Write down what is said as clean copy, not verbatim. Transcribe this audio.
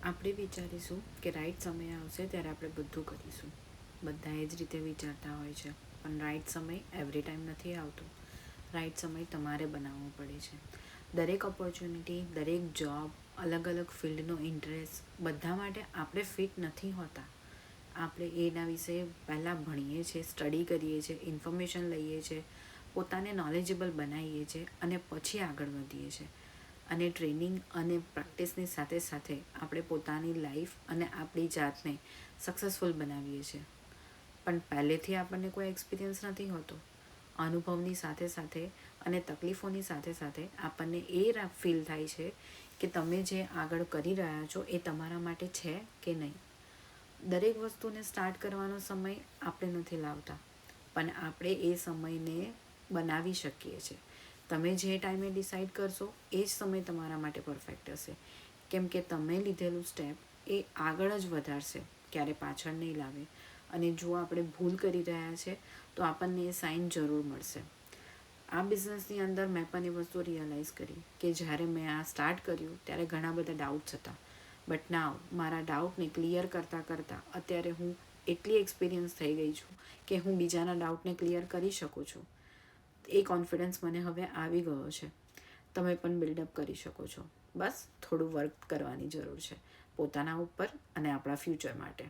આપણે વિચારીશું કે રાઈટ સમય આવશે ત્યારે આપણે બધું કરીશું. બધા એ જ રીતે વિચારતા હોય છે, પણ રાઈટ સમય એવરી ટાઈમ નથી આવતો. રાઈટ સમય તમારે બનાવવો પડે છે. દરેક ઓપોર્ચ્યુનિટી, દરેક જોબ, અલગ અલગ ફિલ્ડનો ઇન્ટરેસ્ટ, બધા માટે આપણે ફિટ નથી હોતા. આપણે એના વિશે પહેલાં ભણીએ છીએ, સ્ટડી કરીએ છીએ, ઇન્ફોર્મેશન લઈએ છીએ, પોતાને નોલેજેબલ બનાવીએ છીએ અને પછી આગળ વધીએ છીએ. અને ટ્રેનિંગ અને પ્રેક્ટિસની સાથે સાથે આપણે પોતાની લાઈફ અને આપણી જાતને સક્સેસફુલ બનાવીએ છીએ. પણ પહેલેથી આપણને કોઈ એક્સપિરિયન્સ નથી હોતો. અનુભવની સાથે સાથે અને તકલીફોની સાથે સાથે આપણને એ ફીલ થાય છે કે તમે જે આગળ કરી રહ્યા છો એ તમારા માટે છે કે નહીં. દરેક વસ્તુને સ્ટાર્ટ કરવાનો સમય આપણે નથી લાવતા, પણ આપણે એ સમયને બનાવી શકીએ છીએ. તમે જે ટાઈમે ડિસાઈડ કરશો એ જ સમય તમારા માટે પરફેક્ટ હશે, કેમ કે તમે લીધેલું સ્ટેપ એ આગળ જ વધારશે, ક્યારે પાછળ નહીં લાવે. અને જો આપણે ભૂલ કરી રહ્યા છે તો આપણને એ સાઇન જરૂર મળશે. આ બિઝનેસની અંદર મેં પણ એ વસ્તુ રિયલાઇઝ કરી કે જ્યારે મેં આ સ્ટાર્ટ કર્યું ત્યારે ઘણા બધા ડાઉટ્સ હતા, બટ નાવ મારા ડાઉટને ક્લિયર કરતાં અત્યારે હું એટલી એક્સપિરિયન્સ થઈ ગઈ છું કે હું બીજાના ડાઉટને ક્લિયર કરી શકું છું. એ કોન્ફિડન્સ મને હવે આવી ગયો છે. તમે પણ બિલ્ડઅપ કરી શકો છો. બસ થોડું વર્ક કરવાની જરૂર છે પોતાના ઉપર અને આપણા ફ્યુચર માટે.